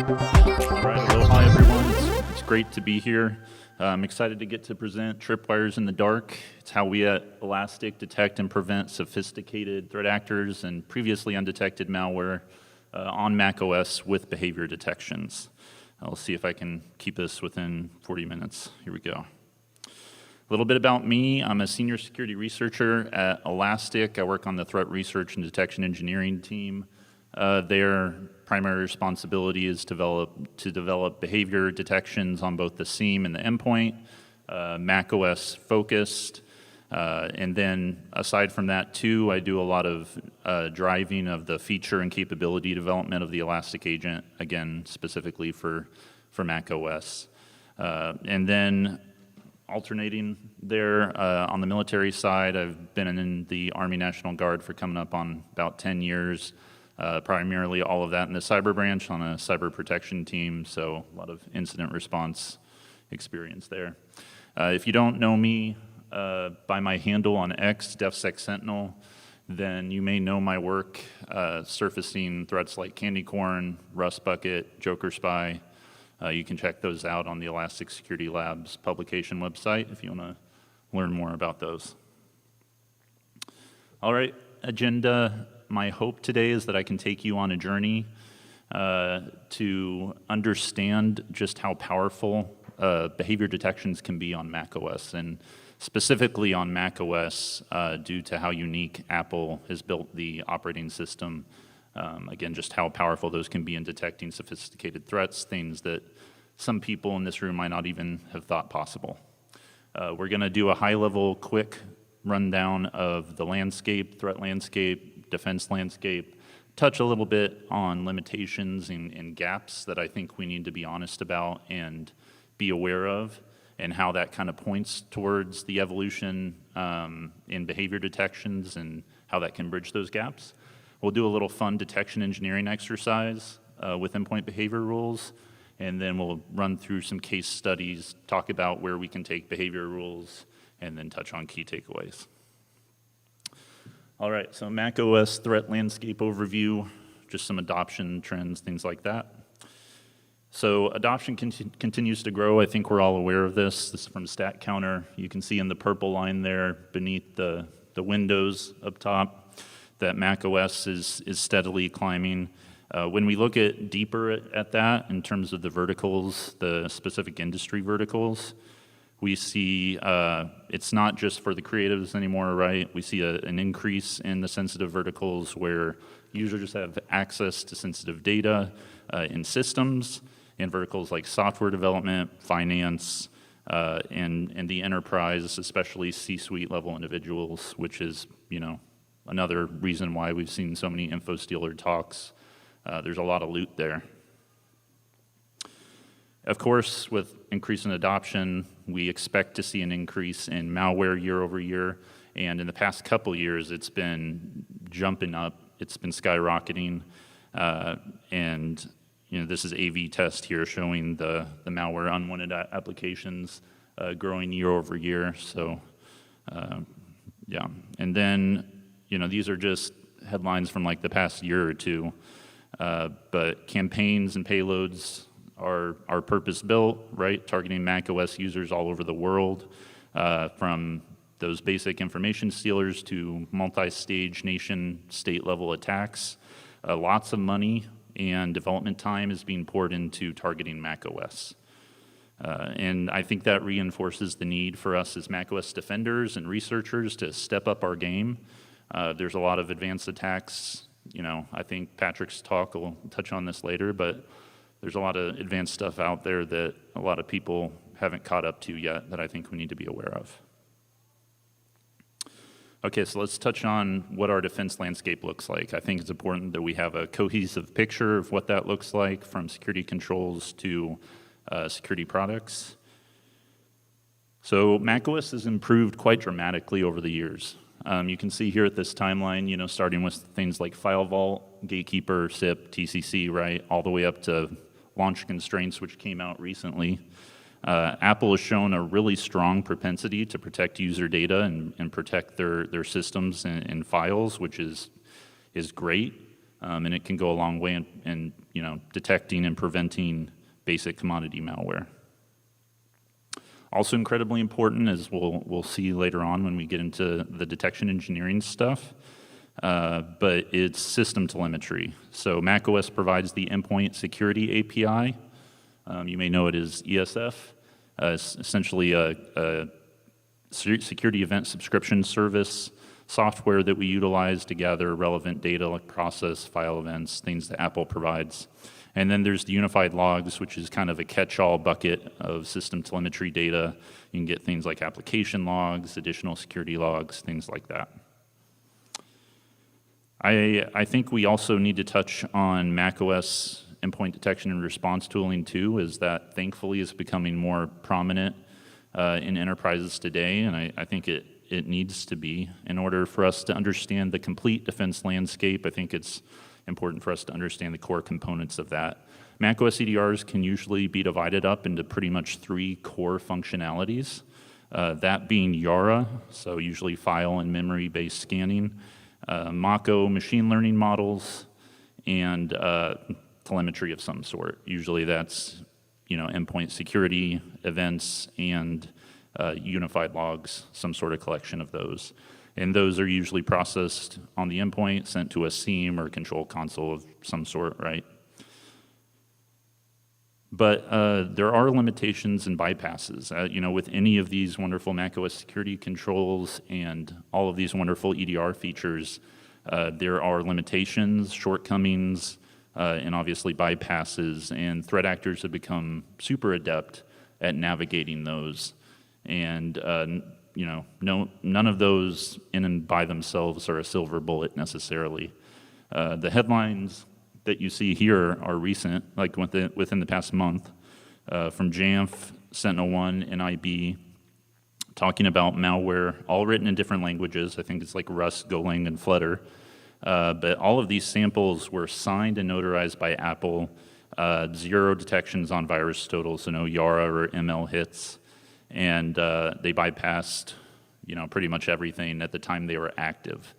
All right, aloha everyone. It's great to be here. I'm excited to get to present Tripwires in the Dark. It's how we at Elastic detect and prevent sophisticated threat actors and previously undetected malware on macOS with behavior detections. I'll see if I can keep this within 40 minutes. Here we go. A little bit about me. I'm a senior security researcher at Elastic. I work on the threat research and detection engineering team. Their primary responsibility is to develop behavior detections on both the SIEM and the endpoint, macOS focused. And then aside from that too, I do a lot of driving of the feature and capability development of the Elastic Agent, again, specifically for macOS. And then alternating there on the military side, I've been in the Army National Guard for coming up on about 10 years. Primarily all of that in the cyber branch on a cyber protection team, so a lot of incident response experience there. If you don't know me by my handle on X, DefSec Sentinel, then you may know my work surfacing threats like Candy Corn, Rust Bucket, Joker Spy. You can check those out on the Elastic Security Labs publication website if you want to learn more about those. All right, agenda. My hope today is that I can take you on a journey to understand just how powerful behavior detections can be on macOS, and specifically on macOS due to how unique Apple has built the operating system. Again, just how powerful those can be in detecting sophisticated threats, things that some people in this room might not even have thought possible. We're going to do a high-level, quick rundown of the landscape, threat landscape, defense landscape, touch a little bit on limitations and gaps that I think we need to be honest about and be aware of, and how that kind of points towards the evolution in behavior detections and how that can bridge those gaps. We'll do a little fun detection engineering exercise with endpoint behavior rules, and then we'll run through some case studies, talk about where we can take behavior rules, and then touch on key takeaways. All right, so macOS threat landscape overview, just some adoption trends, things like that. So adoption continues to grow. I think we're all aware of this. This is from StatCounter. You can see in the purple line there beneath the windows up top that macOS is steadily climbing. When we look at deeper at that in terms of the verticals, the specific industry verticals, we see it's not just for the creatives anymore, right? We see an increase in the sensitive verticals where users have access to sensitive data in systems, in verticals like software development, finance, and the enterprise, especially C-suite level individuals, which is, another reason why we've seen so many info stealer talks. There's a lot of loot there. Of course, with increase in adoption, we expect to see an increase in malware year over year, and in the past couple years, it's been jumping up, it's been skyrocketing, and this is AV test here showing the malware unwanted applications growing year over year, so yeah. And then, these are just headlines from like the past year or two, but campaigns and payloads are purpose-built, right? Targeting macOS users all over the world, from those basic information stealers to multi-stage nation-state level attacks. Lots of money and development time is being poured into targeting macOS. And I think that reinforces the need for us as macOS defenders and researchers to step up our game. There's a lot of advanced attacks. I think Patrick's talk will touch on this later, but there's a lot of advanced stuff out there that a lot of people haven't caught up to yet that I think we need to be aware of. Okay, so let's touch on what our defense landscape looks like. I think it's important that we have a cohesive picture of what that looks like, from security controls to security products. So macOS has improved quite dramatically over the years. You can see here at this timeline, starting with things like File Vault, Gatekeeper, SIP, TCC, right, all the way up to launch constraints, which came out recently. Apple has shown a really strong propensity to protect user data and protect their systems and files, which is great. And it can go a long way in detecting and preventing basic commodity malware. Also incredibly important, as we'll see later on when we get into the detection engineering stuff, but it's system telemetry. So macOS provides the Endpoint Security API. You may know it as ESF. It's essentially a security event subscription service software that we utilize to gather relevant data like process, file events, things that Apple provides. And then there's the unified logs, which is kind of a catch-all bucket of system telemetry data. You can get things like application logs, additional security logs, things like that. I think we also need to touch on macOS endpoint detection and response tooling too, as that thankfully is becoming more prominent in enterprises today, and I think it needs to be. In order for us to understand the complete defense landscape, I think it's important for us to understand the core components of that. macOS EDRs can usually be divided up into pretty much 3 core functionalities, that being YARA, so usually file and memory-based scanning, Mako machine learning models, and telemetry of some sort. Usually that's endpoint security events and unified logs, some sort of collection of those. And those are usually processed on the endpoint, sent to a SIEM or control console of some sort, right? But there are limitations and bypasses. With any of these wonderful macOS security controls and all of these wonderful EDR features, there are limitations, shortcomings, and obviously bypasses, and threat actors have become super adept at navigating those. And none of those in and by themselves are a silver bullet necessarily. The headlines that you see here are recent, like within the past month, from Jamf, SentinelOne, and IB, talking about malware, all written in different languages. I think it's like Rust, Golang, and Flutter. But all of these samples were signed and notarized by Apple. 0 detections on virus totals, so no YARA or ML hits. And they bypassed, pretty much everything at the time they were active.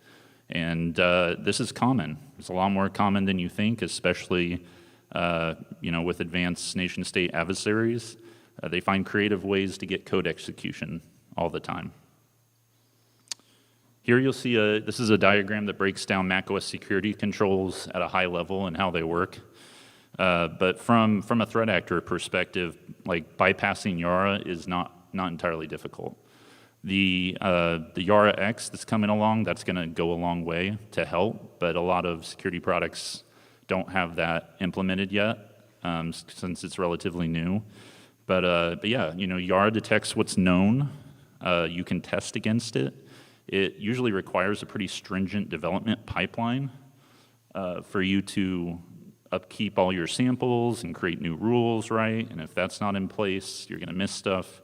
And this is common. It's a lot more common than you think, especially, with advanced nation-state adversaries. They find creative ways to get code execution all the time. Here you'll see this is a diagram that breaks down macOS security controls at a high level and how they work. But from a threat actor perspective, like bypassing YARA is not entirely difficult. The YARA X that's coming along, that's going to go a long way to help, but a lot of security products don't have that implemented yet, since it's relatively new. But yeah, YARA detects what's known. You can test against it. It usually requires a pretty stringent development pipeline for you to upkeep all your samples and create new rules, right? And if that's not in place, you're going to miss stuff.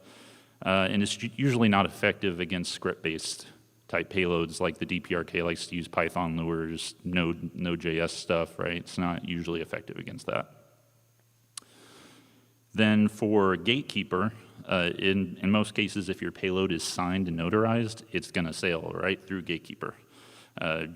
And it's usually not effective against script-based type payloads like the DPRK likes to use Python lures, Node.js stuff, right? It's not usually effective against that. Then for Gatekeeper, in most cases, if your payload is signed and notarized, it's going to sail right through Gatekeeper.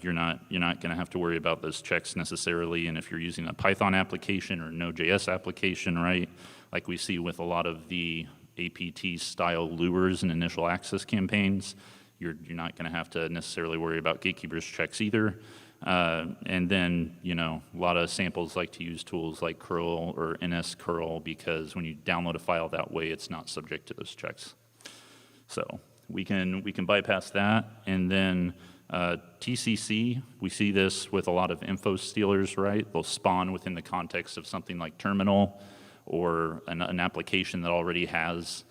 You're not going to have to worry about those checks necessarily. And if you're using a Python application or Node.js application, right, like we see with a lot of the APT-style lures and initial access campaigns, you're not going to have to necessarily worry about Gatekeeper's checks either. And then, a lot of samples like to use tools like curl or nscurl because when you download a file that way, it's not subject to those checks. So we can bypass that. And then TCC, we see this with a lot of info stealers, right? They'll spawn within the context of something like terminal or an application that already has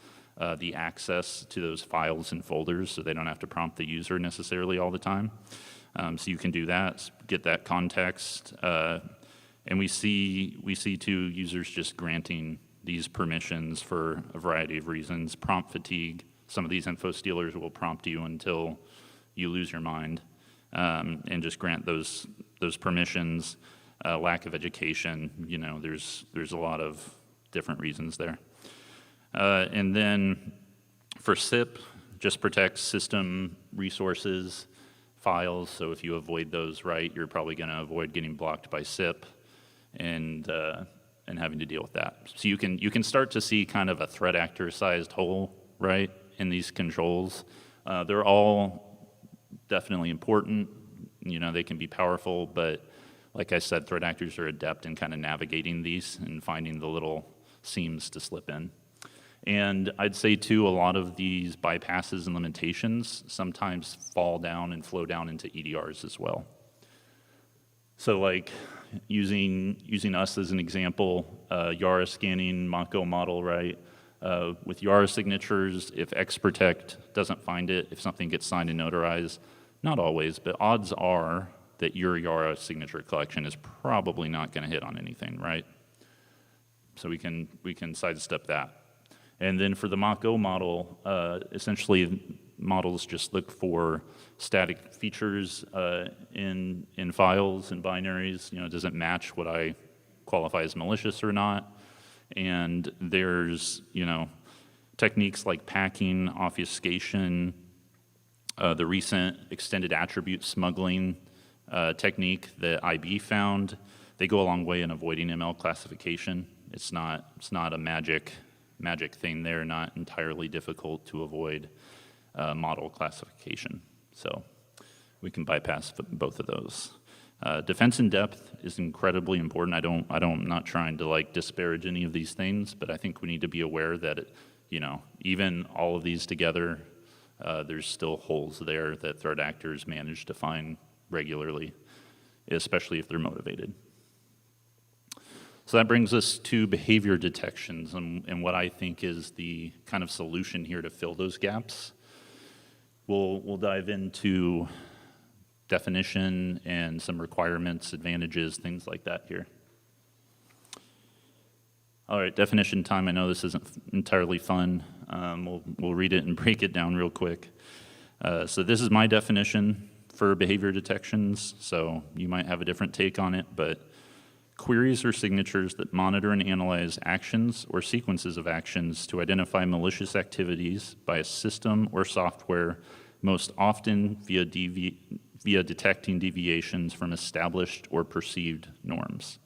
the access to those files and folders, so they don't have to prompt the user necessarily all the time. So you can do that, get that context, and we see too users just granting these permissions for a variety of reasons. Prompt fatigue. Some of these info stealers will prompt you until you lose your mind, and just grant those permissions. Lack of education. There's a lot of different reasons there. And then for SIP, just protects system resources. files. So if you avoid those right, you're probably going to avoid getting blocked by SIP and having to deal with that. So you can start to see kind of a threat actor sized hole, right, in these controls. They're all definitely important. You know, they can be powerful, but like I said, threat actors are adept in kind of navigating these and finding the little seams to slip in. And I'd say too, a lot of these bypasses and limitations sometimes fall down and flow down into EDRs as well. So like using us as an example, Yara scanning Mako model, right? With Yara signatures, if XProtect doesn't find it, if something gets signed and notarized, not always, but odds are that your Yara signature collection is probably not going to hit on anything, right? So we can sidestep that. And then for the Mach-O model, essentially models just look for static features in files and binaries. You know, does it match what I qualify as malicious or not? And there's, you know, techniques like packing, obfuscation, the recent extended attribute smuggling technique that IB found. They go a long way in avoiding ML classification. It's not a magic thing there, not entirely difficult to avoid model classification. So we can bypass both of those. Defense in depth is incredibly important. I'm not trying to like disparage any of these things, but I think we need to be aware that you know, even all of these together, there's still holes there that threat actors manage to find regularly, especially if they're motivated. So that brings us to behavior detections and what I think is the kind of solution here to fill those gaps. We'll dive into definition and some requirements, advantages, things like that here. All right, definition time. I know this isn't entirely fun. We'll read it and break it down real quick. So this is my definition for behavior detections, so you might have a different take on it, but queries or signatures that monitor and analyze actions or sequences of actions to identify malicious activities by a system or software, most often via detecting deviations from established or perceived norms.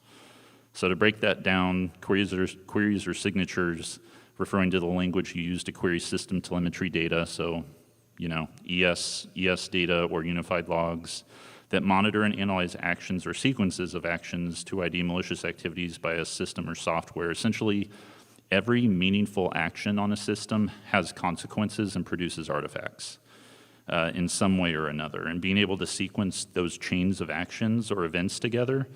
So to break that down, queries or signatures referring to the language you use to query system telemetry data, so you know, ES data or unified logs, that monitor and analyze actions or sequences of actions to ID malicious activities by a system or software. Essentially, every meaningful action on a system has consequences and produces artifacts in some way or another. And being able to sequence those chains of actions or events together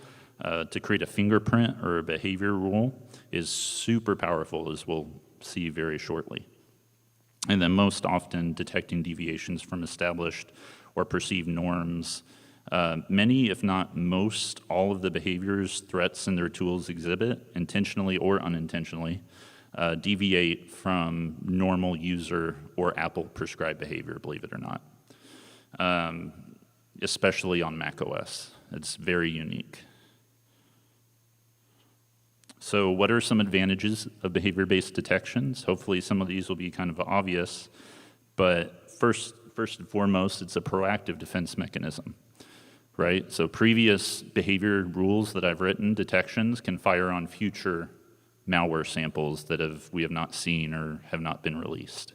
to create a fingerprint or a behavior rule is super powerful, as we'll see very shortly. And then most often detecting deviations from established or perceived norms. Many, if not most, all of the behaviors threats and their tools exhibit, intentionally or unintentionally, deviate from normal user or Apple prescribed behavior, believe it or not, especially on macOS. It's very unique. So what are some advantages of behavior-based detections? Hopefully some of these will be kind of obvious, but first and foremost, it's a proactive defense mechanism. Right? So previous behavior rules that I've written, detections, can fire on future malware samples that we have not seen or have not been released.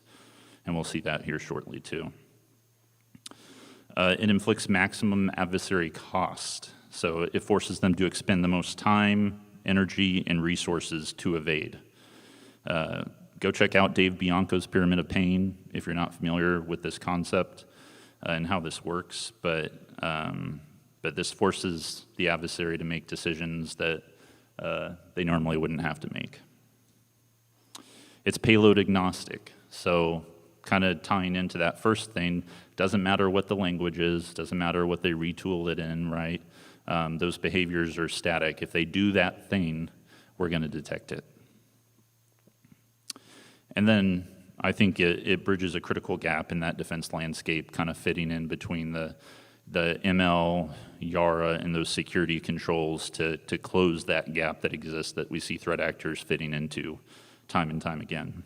And we'll see that here shortly too. It inflicts maximum adversary cost. So it forces them to expend the most time, energy, and resources to evade. Go check out Dave Bianco's Pyramid of Pain if you're not familiar with this concept and how this works. But this forces the adversary to make decisions that they normally wouldn't have to make. It's payload agnostic, so kind of tying into that first thing, doesn't matter what the language is, doesn't matter what they retool it in, right? Those behaviors are static. If they do that thing, we're going to detect it. And then I think it bridges a critical gap in that defense landscape, kind of fitting in between the ML, Yara, and those security controls to close that gap that exists that we see threat actors fitting into time and time again.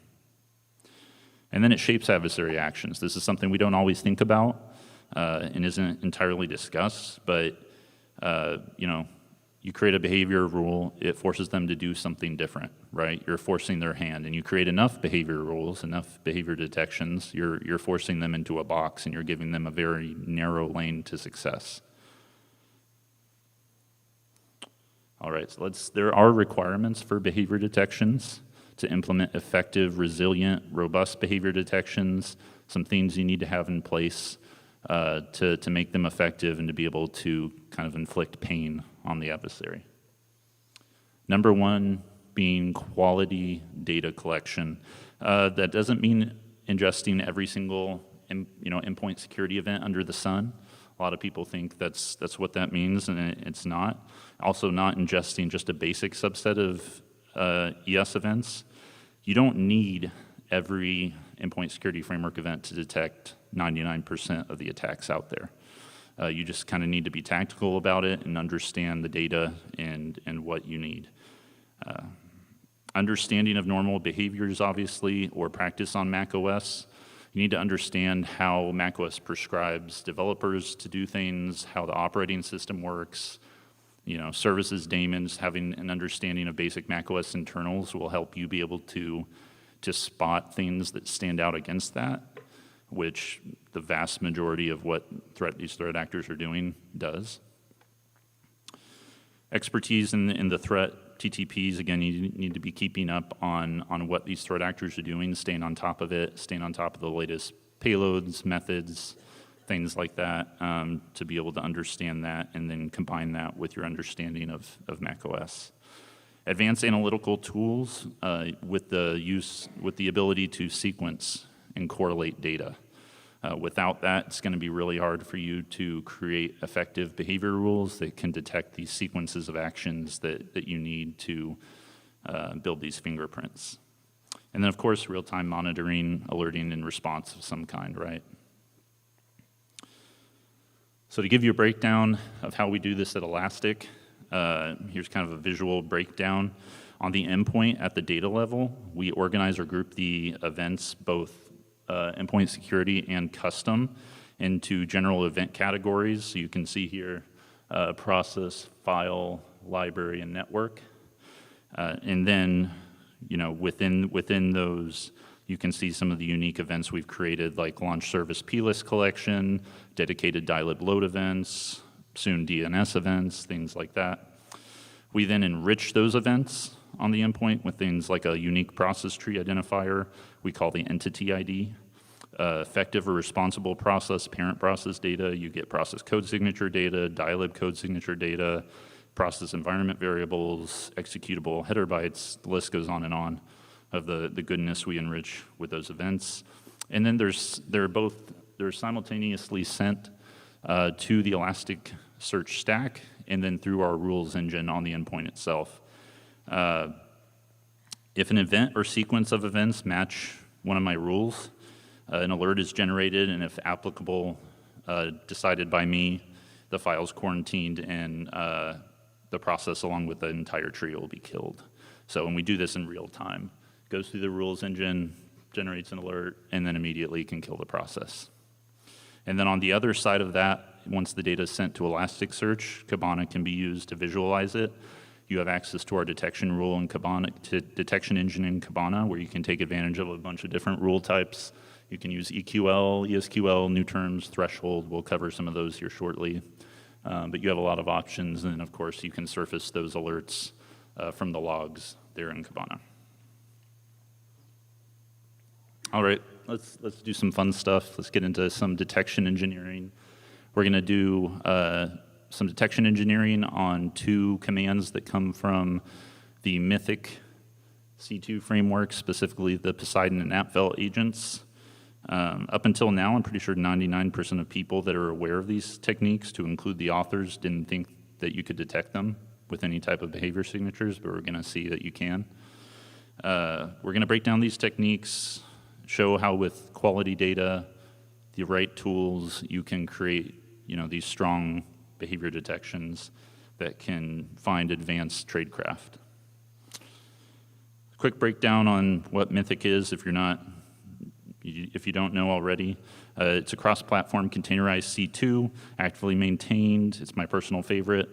And then it shapes adversary actions. This is something we don't always think about, and isn't entirely discussed, but you create a behavior rule, it forces them to do something different, right? You're forcing their hand, and you create enough behavior rules, enough behavior detections, you're forcing them into a box, and you're giving them a very narrow lane to success. All right, so there are requirements for behavior detections to implement effective, resilient, robust behavior detections, some things you need to have in place to make them effective and to be able to kind of inflict pain on the adversary. Number one being quality data collection. That doesn't mean ingesting every single endpoint security event under the sun. A lot of people think that's what that means, and it's not. Also not ingesting just a basic subset of ES events. You don't need every endpoint security framework event to detect 99% of the attacks out there. You just kind of need to be tactical about it and understand the data and what you need. Understanding of normal behaviors, obviously, or practice on macOS. You need to understand how macOS prescribes developers to do things, how the operating system works. Services daemons, having an understanding of basic macOS internals will help you be able to spot things that stand out against that, which the vast majority of what these threat actors are doing does. Expertise in the threat TTPs, again, you need to be keeping up on what these threat actors are doing, staying on top of it, staying on top of the latest payloads, methods, things like that, to be able to understand that and then combine that with your understanding of macOS. Advanced analytical tools with the ability to sequence and correlate data. Without that, it's going to be really hard for you to create effective behavior rules that can detect these sequences of actions that you need to build these fingerprints. And then, of course, real-time monitoring, alerting, and response of some kind, right? So to give you a breakdown of how we do this at Elastic, here's kind of a visual breakdown. On the endpoint at the data level, we organize or group the events, both endpoint security and custom, into general event categories. So you can see here process, file, library, and network. And then, within those, you can see some of the unique events we've created, like launch service plist collection, dedicated dilib load events, soon DNS events, things like that. We then enrich those events on the endpoint with things like a unique process tree identifier we call the entity ID. Effective or responsible process, parent process data, you get process code signature data, dilib code signature data, process environment variables, executable header bytes, the list goes on and on of the goodness we enrich with those events. And then they're simultaneously sent to the Elasticsearch stack and then through our rules engine on the endpoint itself. If an event or sequence of events match one of my rules, an alert is generated, and if applicable, decided by me, the file's quarantined and the process along with the entire tree will be killed. So when we do this in real time, it goes through the rules engine, generates an alert, and then immediately can kill the process. And then on the other side of that, once the data is sent to Elasticsearch, Kibana can be used to visualize it. You have access to our detection rule in Kibana, detection engine in Kibana, where you can take advantage of a bunch of different rule types. You can use EQL, ESQL, new terms, threshold. We'll cover some of those here shortly. But you have a lot of options, and of course, you can surface those alerts from the logs there in Kibana. All right, let's do some fun stuff. Let's get into some detection engineering. We're going to do some detection engineering on two commands that come from the Mythic C2 framework, specifically the Poseidon and Apfel agents. Up until now, I'm pretty sure 99% of people that are aware of these techniques, to include the authors, didn't think that you could detect them with any type of behavior signatures, but we're going to see that you can. We're going to break down these techniques, show how with quality data, the right tools, you can create these strong behavior detections that can find advanced tradecraft. Quick breakdown on what Mythic is if you're not if you don't know already. It's a cross-platform containerized C2, actively maintained. It's my personal favorite.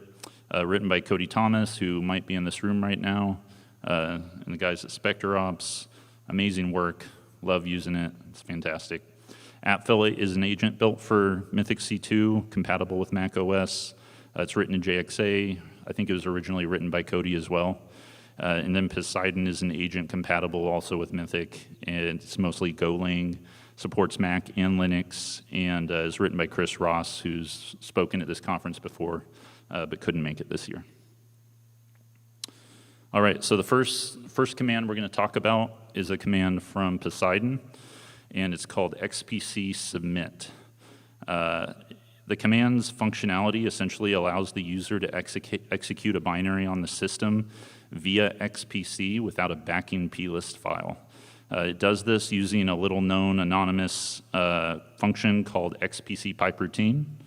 Written by Cody Thomas, who might be in this room right now, and the guys at SpectreOps. Amazing work. Love using it. It's fantastic. AppFillet is an agent built for Mythic C2, compatible with macOS. It's written in JXA. I think it was originally written by Cody as well. And then Poseidon is an agent compatible also with Mythic, and it's mostly Golang, supports Mac and Linux, and is written by Chris Ross, who's spoken at this conference before, but couldn't make it this year. All right, so the first command we're going to talk about is a command from Poseidon, and it's called xpc submit. The command's functionality essentially allows the user to execute a binary on the system via xpc without a backing plist file. It does this using a little-known anonymous function called xpc pipe routine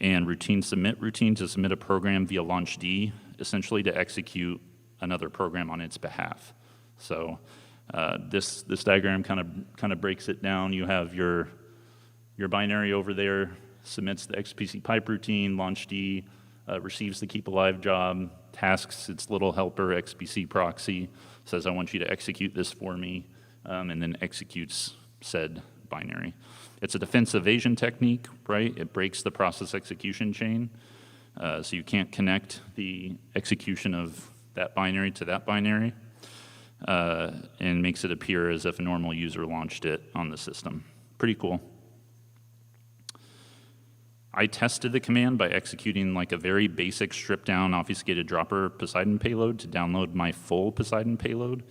and routine submit routine to submit a program via launchd, essentially to execute another program on its behalf. So this diagram kind of breaks it down. You have your binary over there, submits the xpc pipe routine, launchd receives the keep alive job, tasks its little helper xpc proxy, says I want you to execute this for me, and then executes said binary. It's a defense evasion technique, right? It breaks the process execution chain, so you can't connect the execution of that binary to that binary, and makes it appear as if a normal user launched it on the system. Pretty cool. I tested the command by executing like a very basic stripped down obfuscated dropper Poseidon payload to download my full Poseidon payload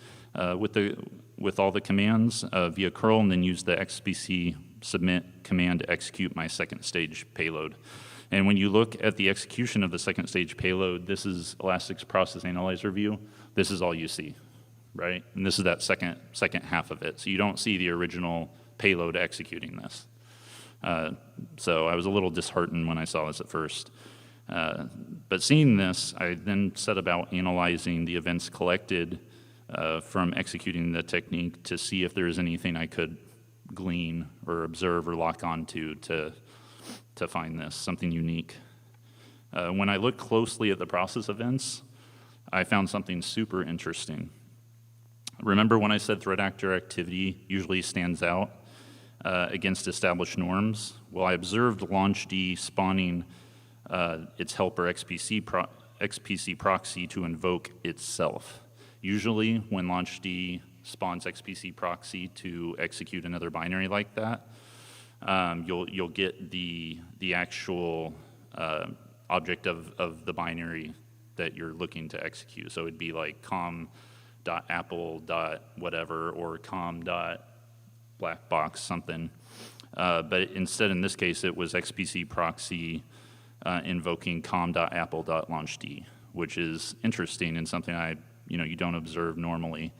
with all the commands via curl, and then use the xpc submit command to execute my second stage payload. And when you look at the execution of the second stage payload, this is Elastic's process analyzer view. This is all you see, right? And this is that second half of it. So you don't see the original payload executing this. So I was a little disheartened when I saw this at first. But seeing this, I then set about analyzing the events collected from executing the technique to see if there is anything I could glean or observe or lock onto to find this, something unique. When I looked closely at the process events, I found something super interesting. Remember when I said threat actor activity usually stands out against established norms? Well, I observed launchd spawning its helper xpc proxy to invoke itself. Usually when launchd spawns xpc proxy to execute another binary like that, you'll get the actual object of the binary that you're looking to execute. So it'd be like com.apple.whatever or com.blackbox something. But instead, in this case, it was xpc proxy invoking com.apple.launchd, which is interesting and something you don't observe normally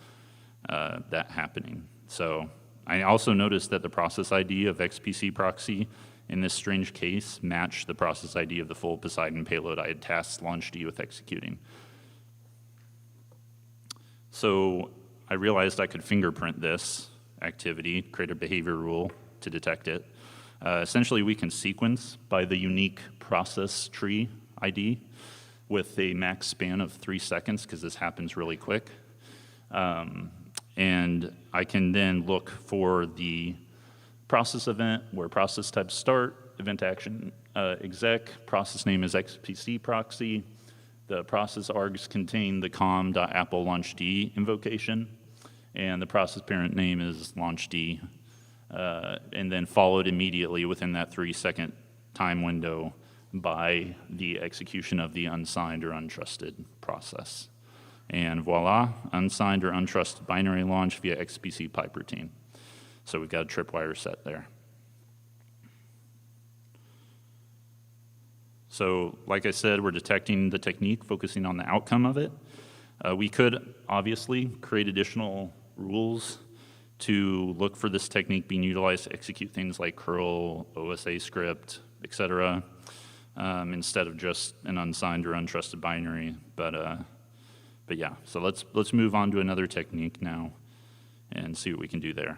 that happening. So I also noticed that the process ID of xpc proxy in this strange case matched the process ID of the full Poseidon payload I had tasked launchd with executing. So I realized I could fingerprint this activity, create a behavior rule to detect it. Essentially, we can sequence by the unique process tree ID with a max span of 3 seconds, because this happens really quick. And I can then look for the process event where process type start, event action exec, process name is xpc proxy. The process args contain the com.apple launchd invocation, and the process parent name is launchd, and then followed immediately within that 3-second time window by the execution of the unsigned or untrusted process. And voila, unsigned or untrusted binary launch via xpc pipe routine. So we've got a tripwire set there. So like I said, we're detecting the technique, focusing on the outcome of it. We could obviously create additional rules to look for this technique being utilized to execute things like curl, OSA script, etc., instead of just an unsigned or untrusted binary. But yeah, so let's move on to another technique now and see what we can do there.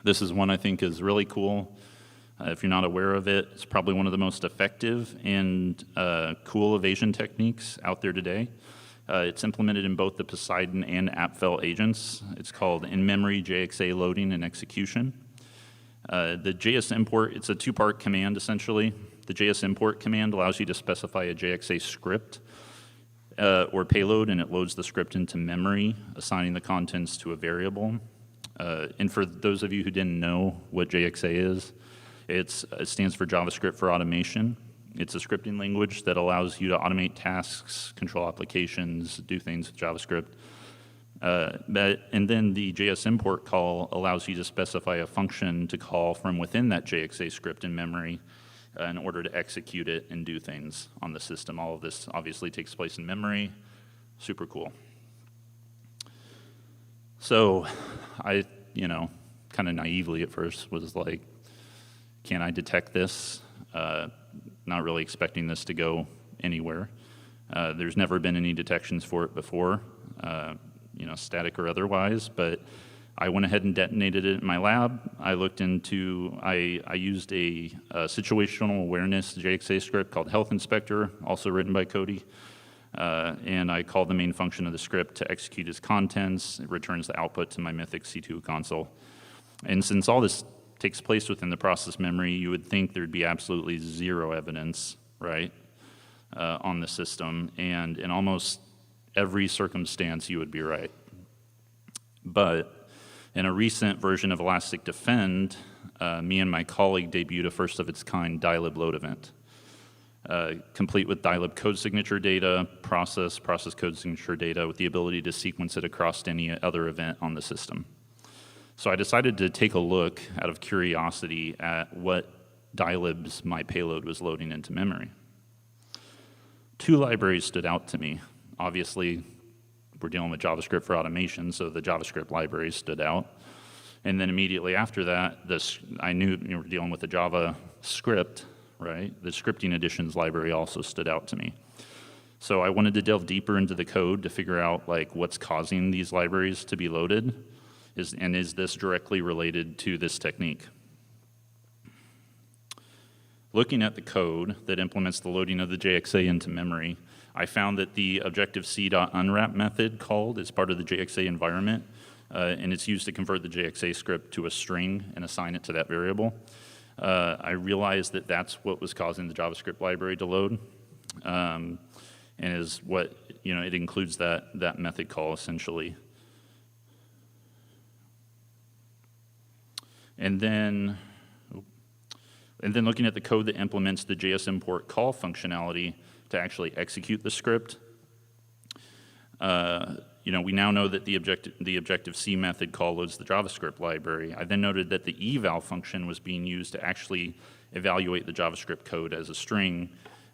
This is one I think is really cool. If you're not aware of it, it's probably one of the most effective and cool evasion techniques out there today. It's implemented in both the Poseidon and AppFell agents. It's called in-memory JXA loading and execution. The JS import, it's a two-part command essentially. The JS import command allows you to specify a JXA script or payload, and it loads the script into memory, assigning the contents to a variable. And for those of you who didn't know what JXA is, it stands for JavaScript for Automation. It's a scripting language that allows you to automate tasks, control applications, do things with JavaScript. And then the JS import call allows you to specify a function to call from within that JXA script in memory in order to execute it and do things on the system. All of this obviously takes place in memory. Super cool. So I, kind of naively at first was like, can I detect this? Not really expecting this to go anywhere. There's never been any detections for it before, static or otherwise, but I went ahead and detonated it in my lab. I looked into, I used a situational awareness JXA script called Health Inspector, also written by Cody, and I called the main function of the script to execute its contents. It returns the output to my Mythic C2 console. And since all this takes place within the process memory, you would think there'd be absolutely zero evidence, right, on the system, and in almost every circumstance you would be right. But in a recent version of Elastic Defend, me and my colleague debuted a first of its kind dilib load event, complete with dilib code signature data, process code signature data with the ability to sequence it across any other event on the system. So I decided to take a look out of curiosity at what dilibs my payload was loading into memory. Two libraries stood out to me. Obviously, we're dealing with JavaScript for automation, so the JavaScript library stood out. And then immediately after that, I knew we're dealing with the Java script, right? The scripting additions library also stood out to me. So I wanted to delve deeper into the code to figure out what's causing these libraries to be loaded. Is this directly related to this technique? Looking at the code that implements the loading of the JXA into memory, I found that the Objective-C.unwrap method called is part of the JXA environment, and it's used to convert the JXA script to a string and assign it to that variable. I realized that that's what was causing the JavaScript library to load, and is what, it includes that method call essentially. And then looking at the code that implements the JS import call functionality to actually execute the script, we now know that the Objective-C method call loads the JavaScript library. I then noted that the eval function was being used to actually evaluate the JavaScript code as a string.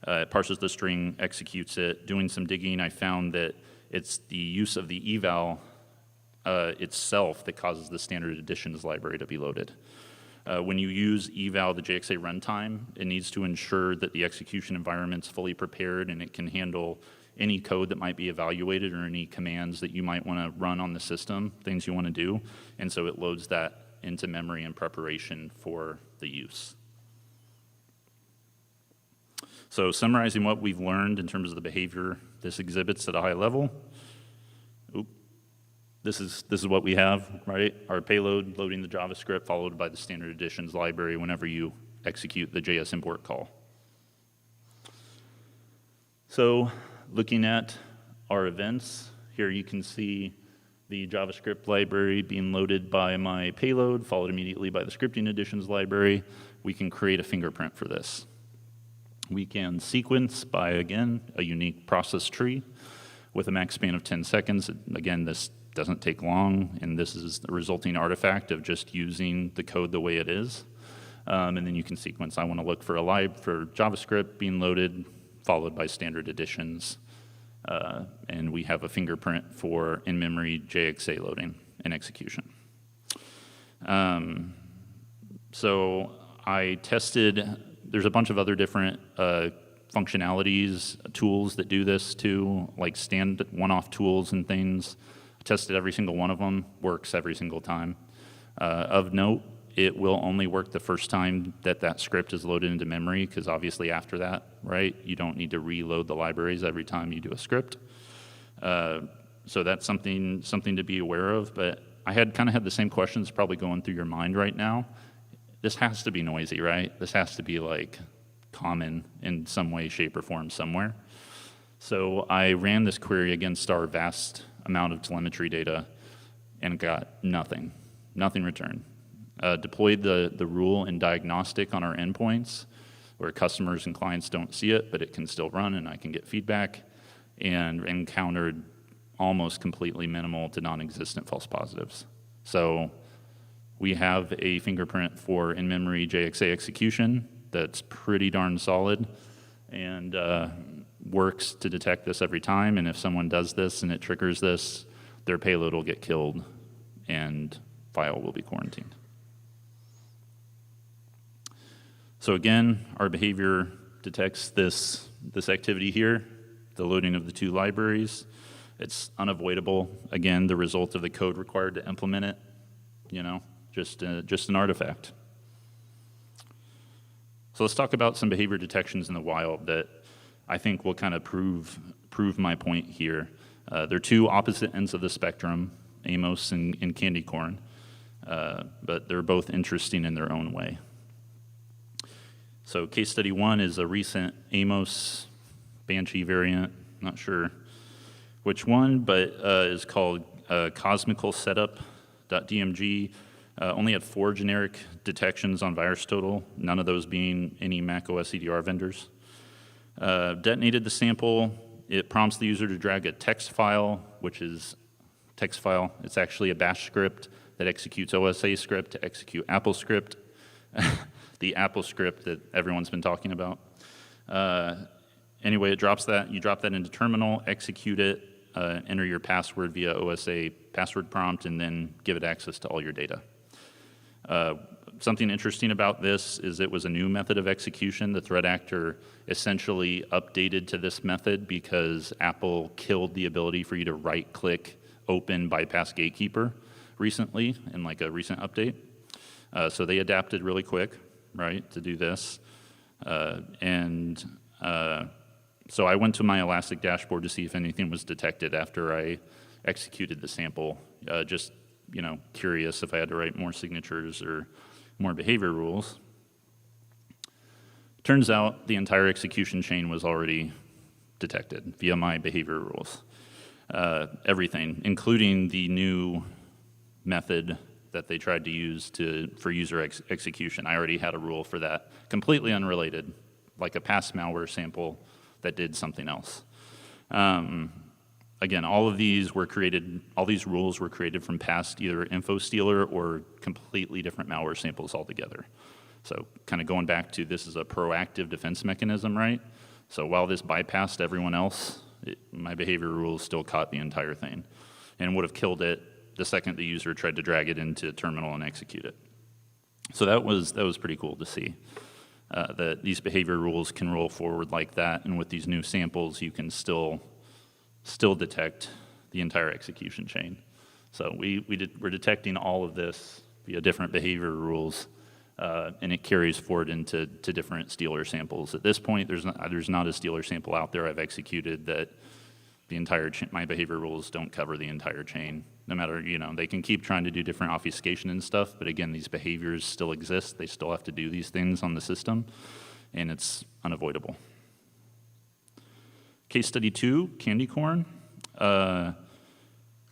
It parses the string, executes it. Doing some digging, I found that it's the use of the eval itself that causes the standard additions library to be loaded. When you use eval, the JXA runtime, it needs to ensure that the execution environment's fully prepared and it can handle any code that might be evaluated or any commands that you might want to run on the system, things you want to do. And so it loads that into memory in preparation for the use. So summarizing what we've learned in terms of the behavior this exhibits at a high level. This is what we have, right? Our payload loading the JavaScript followed by the standard additions library whenever you execute the JS import call. So looking at our events, here you can see the JavaScript library being loaded by my payload, followed immediately by the scripting additions library. We can create a fingerprint for this. We can sequence by, again, a unique process tree with a max span of 10 seconds. Again, this doesn't take long, and this is the resulting artifact of just using the code the way it is. And then you can sequence. I want to look for for JavaScript being loaded, followed by standard additions. And we have a fingerprint for in-memory JXA loading and execution. So I tested, there's a bunch of other different functionalities, tools that do this too, like one-off tools and things. Tested every single one of them, works every single time. Of note, it will only work the first time that that script is loaded into memory, because obviously after that, right, you don't need to reload the libraries every time you do a script. So that's something to be aware of. But I kind of had the same questions probably going through your mind right now. This has to be noisy, right? This has to be like common in some way, shape, or form somewhere. So I ran this query against our vast amount of telemetry data and got nothing returned. Deployed the rule in diagnostic on our endpoints where customers and clients don't see it, but it can still run and I can get feedback, and encountered almost completely minimal to non-existent false positives. So we have a fingerprint for in-memory JXA execution that's pretty darn solid and works to detect this every time, and if someone does this and it triggers this, their payload will get killed and file will be quarantined. So again, our behavior detects this activity here, the loading of the two libraries. It's unavoidable. Again, the result of the code required to implement it, just an artifact. So let's talk about some behavior detections in the wild that I think will kind of prove my point here. They're two opposite ends of the spectrum, Amos and candy corn, but they're both interesting in their own way. So case study 1 is a recent Amos Banshee variant, not sure which one, but is called cosmical setup.dmg. Only had 4 generic detections on VirusTotal, none of those being any macOS EDR vendors. Detonated the sample. It prompts the user to drag a text file, which is text file. It's actually a bash script that executes OSA script to execute Apple script, the Apple script that everyone's been talking about. Anyway, it drops that. You drop that into terminal, execute it, enter your password via OSA password prompt, and then give it access to all your data. Something interesting about this is it was a new method of execution. The threat actor essentially updated to this method because Apple killed the ability for you to right-click open bypass gatekeeper recently in like a recent update. So they adapted really quick, right, to do this. So I went to my Elastic dashboard to see if anything was detected after I executed the sample, just curious if I had to write more signatures or more behavior rules. Turns out the entire execution chain was already detected via my behavior rules. Everything, including the new method that they tried to use for user execution. I already had a rule for that, completely unrelated, like a past malware sample that did something else. Again, all these rules were created from past either InfoStealer or completely different malware samples altogether. So kind of going back to this is a proactive defense mechanism, right? So while this bypassed everyone else, my behavior rules still caught the entire thing and would have killed it the second the user tried to drag it into terminal and execute it. So that was pretty cool to see. That these behavior rules can roll forward like that, and with these new samples, you can still detect the entire execution chain. So we're detecting all of this via different behavior rules, and it carries forward into different stealer samples. At this point, there's not a stealer sample out there I've executed that the entire my behavior rules don't cover the entire chain. No matter, they can keep trying to do different obfuscation and stuff, but again, these behaviors still exist. They still have to do these things on the system, and it's unavoidable. Case study 2, candy corn.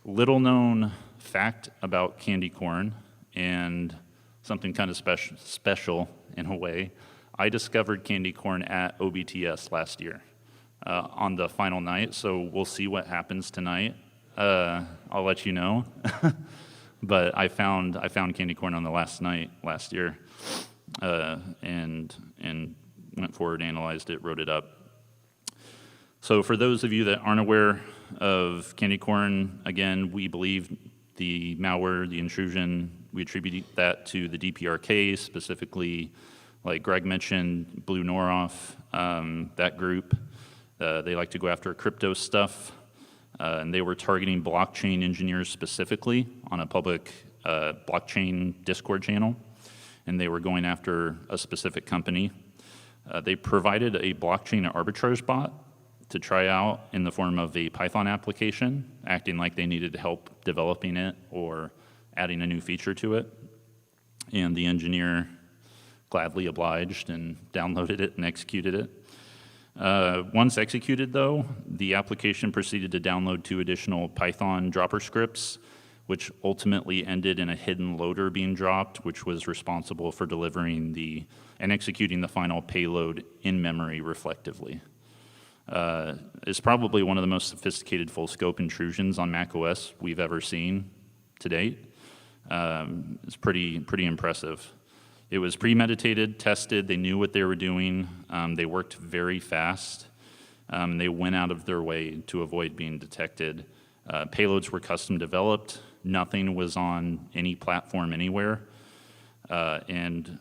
Little known fact about candy corn, and something kind of special in a way. I discovered candy corn at OBTS last year on the final night, so we'll see what happens tonight. I'll let you know. But I found candy corn on the last night last year, and went forward, analyzed it, wrote it up. So for those of you that aren't aware of candy corn, again, we believe the malware, the intrusion, we attribute that to the DPRK, specifically, like Greg mentioned, Blue Noroff, that group. They like to go after crypto stuff. And they were targeting blockchain engineers specifically on a public blockchain Discord channel. and they were going after a specific company. They provided a blockchain arbitrage bot to try out in the form of a Python application, acting like they needed help developing it or adding a new feature to it. And the engineer gladly obliged and downloaded it and executed it. Once executed, though, the application proceeded to download 2 additional Python dropper scripts, which ultimately ended in a hidden loader being dropped, which was responsible for delivering and executing the final payload in memory reflectively. It's probably one of the most sophisticated full-scope intrusions on macOS we've ever seen to date. It's pretty impressive. It was premeditated, tested, they knew what they were doing, they worked very fast, they went out of their way to avoid being detected. Payloads were custom developed, nothing was on any platform anywhere, and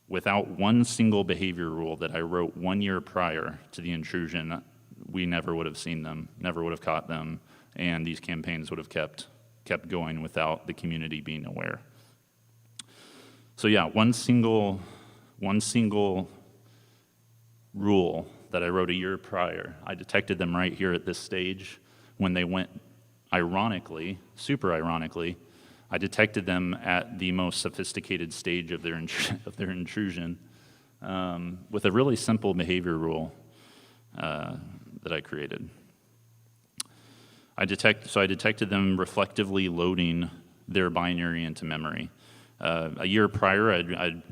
without one single behavior rule that I wrote 1 year prior to the intrusion, we never would have seen them, never would have caught them, and these campaigns would have kept going without the community being aware. So yeah, one single rule that I wrote a year prior, I detected them right here at this stage when they went, ironically, super ironically, I detected them at the most sophisticated stage of their intrusion with a really simple behavior rule that I created. I detected them reflectively loading their binary into memory. A year prior, I'd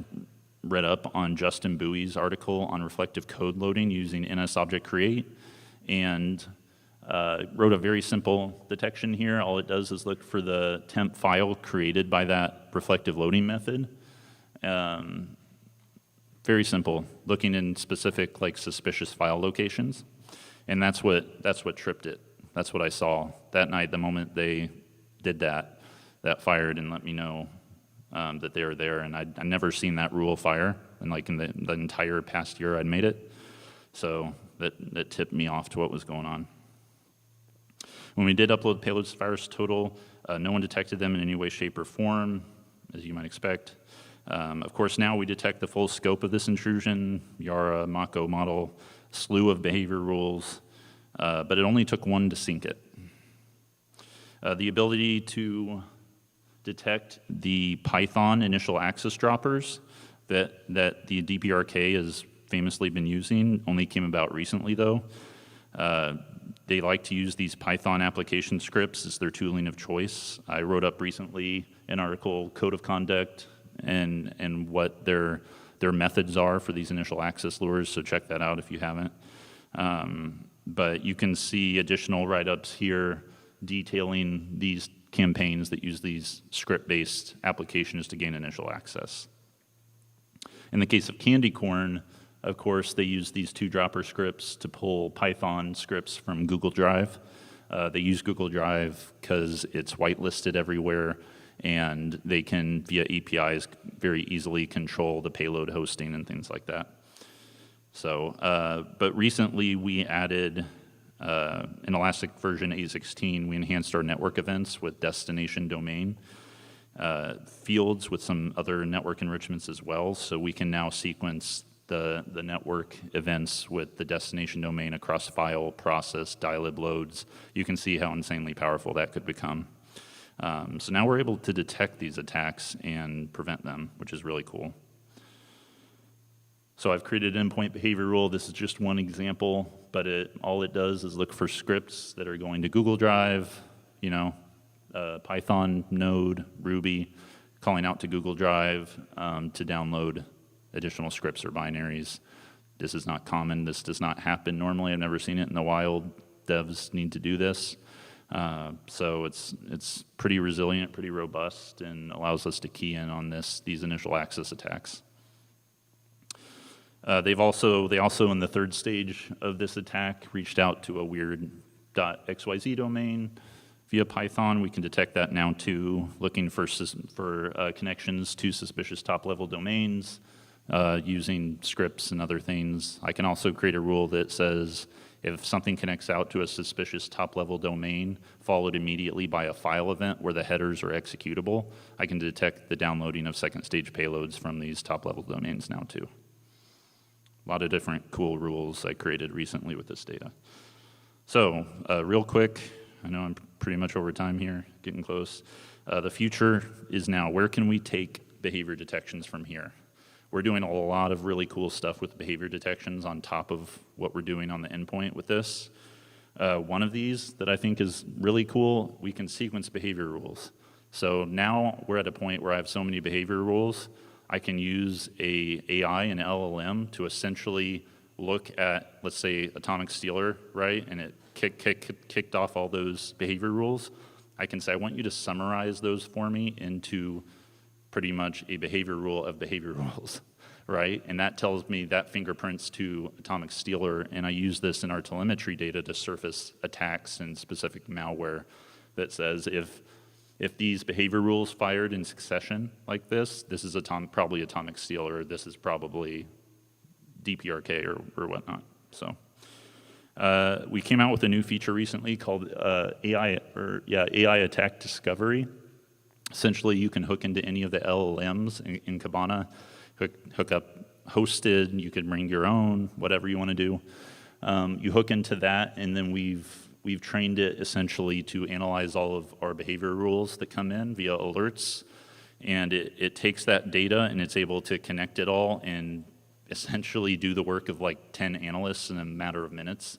read up on Justin Bowie's article on reflective code loading using NSObjectCreate, and wrote a very simple detection here. All it does is look for the temp file created by that reflective loading method. Very simple, looking in specific suspicious file locations, and that's what tripped it. That's what I saw that night. The moment they did that fired and let me know that they were there, and I'd never seen that rule fire in the entire past year I'd made it. So that tipped me off to what was going on. When we did upload payloads to VirusTotal, no one detected them in any way, shape, or form, as you might expect. Of course, now we detect the full scope of this intrusion, Yara, Mako model, slew of behavior rules, but it only took one to sink it. The ability to detect the Python initial access droppers that the DPRK has famously been using only came about recently, though. They like to use these Python application scripts as their tooling of choice. I wrote up recently an article, Code of Conduct, and what their methods are for these initial access lures, so check that out if you haven't. But you can see additional write-ups here detailing these campaigns that use these script-based applications to gain initial access. In the case of Candy Corn, of course, they use these 2 dropper scripts to pull Python scripts from Google Drive. They use Google Drive because it's whitelisted everywhere, and they can, via APIs, very easily control the payload hosting and things like that. So, but recently we added, in Elastic version 8.16, we enhanced our network events with destination domain fields with some other network enrichments as well, so we can now sequence the network events with the destination domain across file, process, dilib loads. You can see how insanely powerful that could become. So now we're able to detect these attacks and prevent them, which is really cool. So I've created an endpoint behavior rule. This is just one example, but all it does is look for scripts that are going to Google Drive, Python, Node, Ruby, calling out to Google Drive to download additional scripts or binaries. This is not common. This does not happen normally. I've never seen it in the wild. Devs need to do this. So it's pretty resilient, pretty robust, and allows us to key in on these initial access attacks. They also, in the 3rd stage of this attack, reached out to a weird .xyz domain via Python. We can detect that now too, looking for connections to suspicious top-level domains, using scripts and other things. I can also create a rule that says If something connects out to a suspicious top-level domain, followed immediately by a file event where the headers are executable, I can detect the downloading of second-stage payloads from these top-level domains now too. A lot of different cool rules I created recently with this data. So, real quick, I know I'm pretty much over time here, getting close. The future is now. Where can we take behavior detections from here? We're doing a lot of really cool stuff with behavior detections on top of what we're doing on the endpoint with this. One of these that I think is really cool, we can sequence behavior rules. So now we're at a point where I have so many behavior rules, I can use a AI and LLM to essentially look at, let's say, Atomic Stealer, right? And it kicked off all those behavior rules. I can say, I want you to summarize those for me into pretty much a behavior rule of behavior rules, right? And that tells me that fingerprints to Atomic Stealer, and I use this in our telemetry data to surface attacks and specific malware that says if these behavior rules fired in succession like this is probably Atomic Stealer, this is probably DPRK or whatnot. So we came out with a new feature recently called AI Attack Discovery. Essentially, you can hook into any of the LLMs in Kibana, hook up hosted, you can bring your own, whatever you want to do. You hook into that, and then we've trained it essentially to analyze all of our behavior rules that come in via alerts, and it takes that data and it's able to connect it all and essentially do the work of like 10 analysts in a matter of minutes,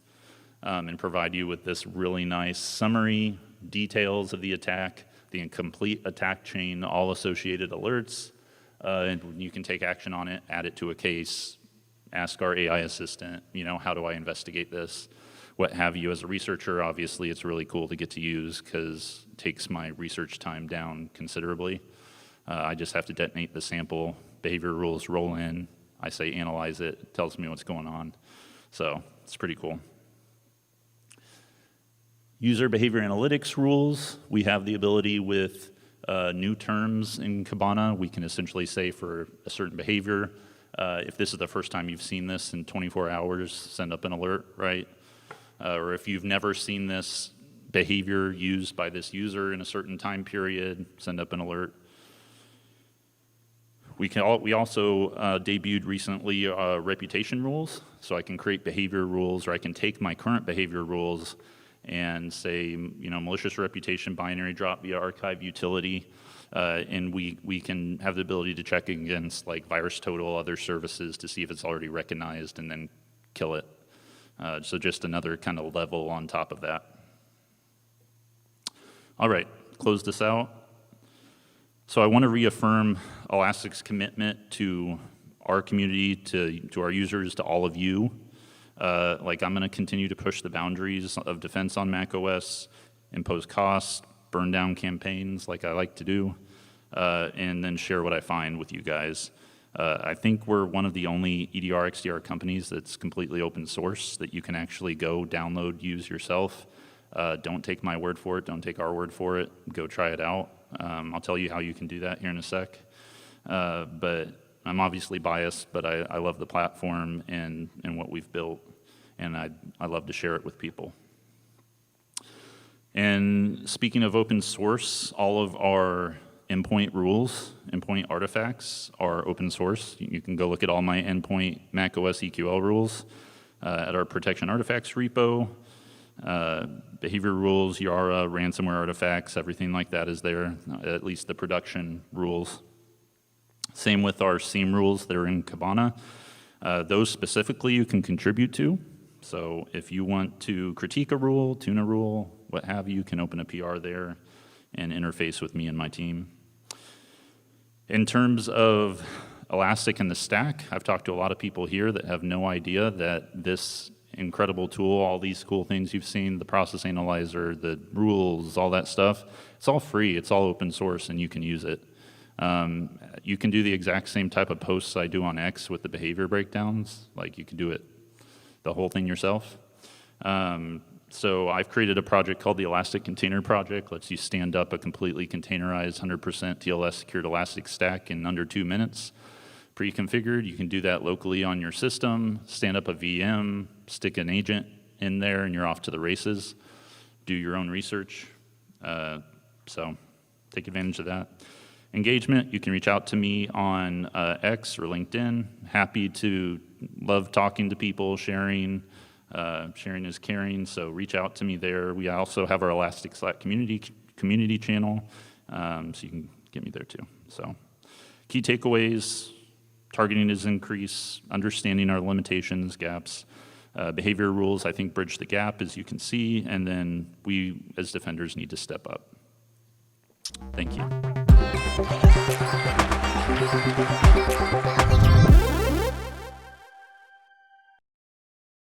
and provide you with this really nice summary, details of the attack, the complete attack chain, all associated alerts, and you can take action on it, add it to a case, ask our AI assistant, how do I investigate this, what have you. As a researcher, obviously, it's really cool to get to use because it takes my research time down considerably. I just have to detonate the sample, behavior rules roll in, I say analyze it, it tells me what's going on. So it's pretty cool. User behavior analytics rules, we have the ability with new terms in Kibana. We can essentially say for a certain behavior, if this is the first time you've seen this in 24 hours, send up an alert, right? Or if you've never seen this behavior used by this user in a certain time period, send up an alert. We also debuted recently reputation rules, so I can create behavior rules, or I can take my current behavior rules and say, malicious reputation binary drop via archive utility, and we can have the ability to check against like VirusTotal, other services to see if it's already recognized and then kill it. So just another kind of level on top of that. All right, close this out. So I want to reaffirm Elastic's commitment to our community, to our users, to all of you. I'm going to continue to push the boundaries of defense on macOS, impose costs, burn down campaigns like I like to do, and then share what I find with you guys. I think we're one of the only EDR, XDR companies that's completely open source, that you can actually go download, use yourself. Don't take my word for it, don't take our word for it, go try it out. I'll tell you how you can do that here in a sec. But I'm obviously biased, but I love the platform and what we've built, and I love to share it with people. And speaking of open source, all of our endpoint rules, endpoint artifacts are open source. You can go look at all my endpoint macOS EQL rules at our protection artifacts repo. Behavior rules, Yara, ransomware artifacts, everything like that is there, at least the production rules. Same with our SIEM rules that are in Kibana. Those specifically you can contribute to. So if you want to critique a rule, tune a rule, what have you, can open a PR there and interface with me and my team. In terms of Elastic and the stack, I've talked to a lot of people here that have no idea that this incredible tool, all these cool things you've seen, the process analyzer, the rules, all that stuff, it's all free, it's all open source, and you can use it. You can do the exact same type of posts I do on X with the behavior breakdowns, like you can do it, the whole thing yourself. So I've created a project called the Elastic Container Project, lets you stand up a completely containerized 100% TLS secured Elastic stack in under 2 minutes. Pre-configured, you can do that locally on your system, stand up a VM, stick an agent in there and you're off to the races. Do your own research. So take advantage of that. Engagement, you can reach out to me on X or LinkedIn. Love talking to people, sharing. Sharing is caring, so reach out to me there. We also have our Elastic Slack community channel, so you can get me there too. So key takeaways, targeting is increase, understanding our limitations, gaps. Behavior rules, I think, bridge the gap, as you can see, and then we, as defenders, need to step up. Thank you.